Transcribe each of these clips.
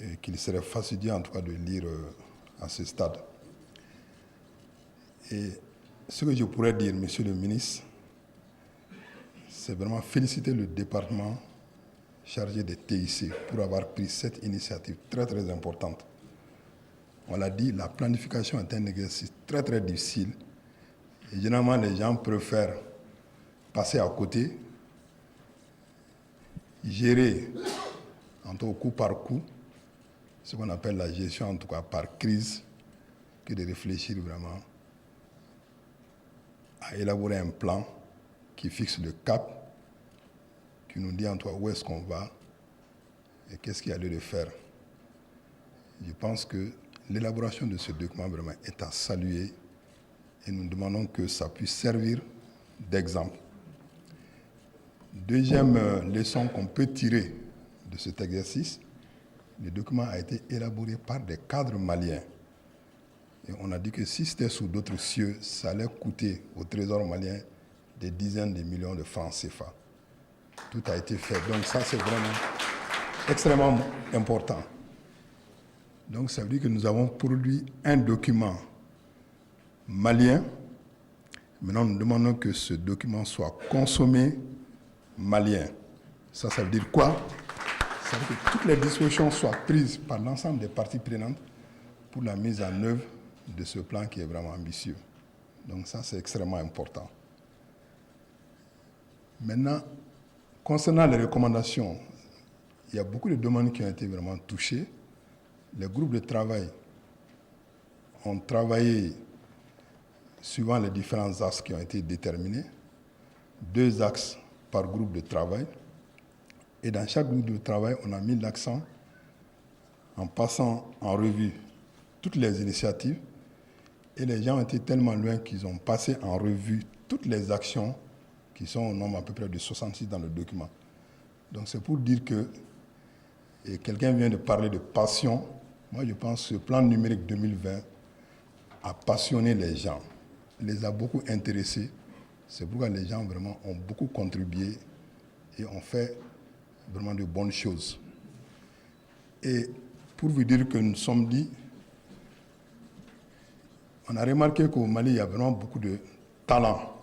et qu'il serait fastidieux en tout cas de lire à ce stade. Et ce que je pourrais dire, Monsieur le ministre, c'est vraiment féliciter le département chargé des TIC pour avoir pris cette initiative très très importante. On l'a dit, la planification est un exercice très très difficile. Et généralement, les gens préfèrent passer à côté, gérer en tout cas coup par coup, ce qu'on appelle la gestion en tout cas par crise, que de réfléchir vraiment à élaborer un plan qui fixe le cap, qui nous dit en tout cas où est-ce qu'on va et qu'est-ce qu'il y a lieu de faire. Je pense que l'élaboration de ce document vraiment est à saluer et nous demandons que ça puisse servir d'exemple. Deuxième leçon qu'on peut tirer de cet exercice, le document a été élaboré par des cadres maliens. Et on a dit que si c'était sous d'autres cieux, ça allait coûter au trésor malien des dizaines de millions de francs CFA. Tout a été fait. Donc ça, c'est vraiment extrêmement important. Donc ça veut dire que nous avons produit un document malien. Maintenant, nous demandons que ce document soit consommé malien. Ça veut dire quoi? Ça veut dire que toutes les dispositions soient prises par l'ensemble des parties prenantes pour la mise en œuvre de ce plan qui est vraiment ambitieux. Donc ça, c'est extrêmement important. Maintenant, concernant les recommandations, il y a beaucoup de demandes qui ont été vraiment touchées. Les groupes de travail ont travaillé suivant les différents axes qui ont été déterminés, 2 axes par groupe de travail. Et dans chaque groupe de travail, on a mis l'accent en passant en revue toutes les initiatives. Et les gens ont été tellement loin qu'ils ont passé en revue toutes les actions qui sont au nombre à peu près de 66 dans le document. Donc c'est pour dire que, et quelqu'un vient de parler de passion, moi je pense que ce plan numérique 2020 a passionné les gens, les a beaucoup intéressés. C'est pourquoi les gens vraiment ont beaucoup contribué et ont fait vraiment de bonnes choses. Et pour vous dire que nous sommes dit, on a remarqué qu'au Mali, il y a vraiment beaucoup de talents.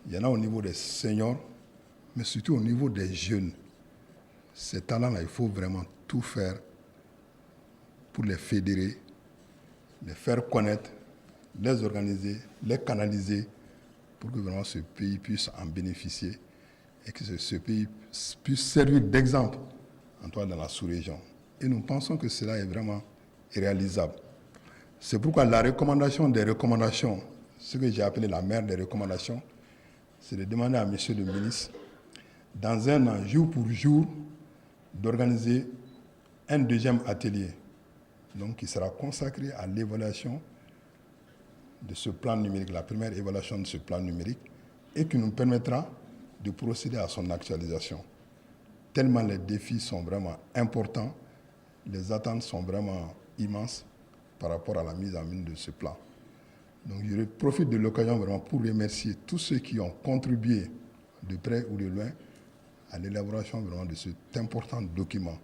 Il y en a au niveau des seniors, mais surtout au niveau des jeunes. Ces talents-là, il faut vraiment tout faire pour les fédérer, les faire connaître, les organiser, les canaliser, pour que vraiment ce pays puisse en bénéficier et que ce pays puisse servir d'exemple, en tout cas dans la sous-région. Et nous pensons que cela est vraiment réalisable. C'est pourquoi la recommandation des recommandations, ce que j'ai appelé la mère des recommandations, c'est de demander à Monsieur le ministre, dans un an, jour pour jour, d'organiser un deuxième atelier, donc qui sera consacré à l'évaluation de ce plan numérique, la première évaluation de ce plan numérique, et qui nous permettra de procéder à son actualisation. Tellement les défis sont vraiment importants, les attentes sont vraiment immenses par rapport à la mise en œuvre de ce plan. Donc je profite de l'occasion vraiment pour remercier tous ceux qui ont contribué de près ou de loin à l'élaboration vraiment de cet important document.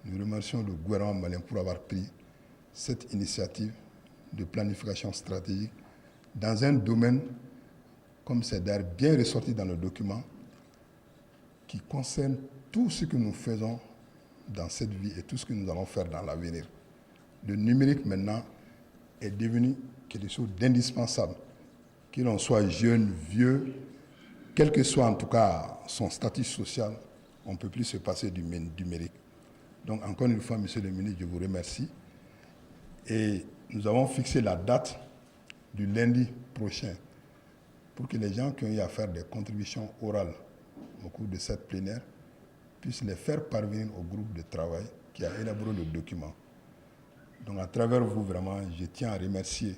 Nous remercions le gouvernement malien pour avoir pris cette initiative de planification stratégique dans un domaine, comme c'est d'ailleurs bien ressorti dans le document, qui concerne tout ce que nous faisons dans cette vie et tout ce que nous allons faire dans l'avenir. Le numérique maintenant est devenu quelque chose d'indispensable. Qu'il en soit jeune, vieux, quel que soit en tout cas son statut social, on ne peut plus se passer du numérique. Donc encore une fois, Monsieur le ministre, je vous remercie. Et nous avons fixé la date du lundi prochain pour que les gens qui ont eu à faire des contributions orales au cours de cette plénière puissent les faire parvenir au groupe de travail qui a élaboré le document. Donc à travers vous, vraiment, je tiens à remercier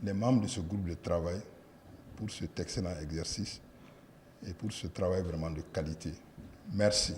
les membres de ce groupe de travail pour cet excellent exercice et pour ce travail vraiment de qualité. Merci.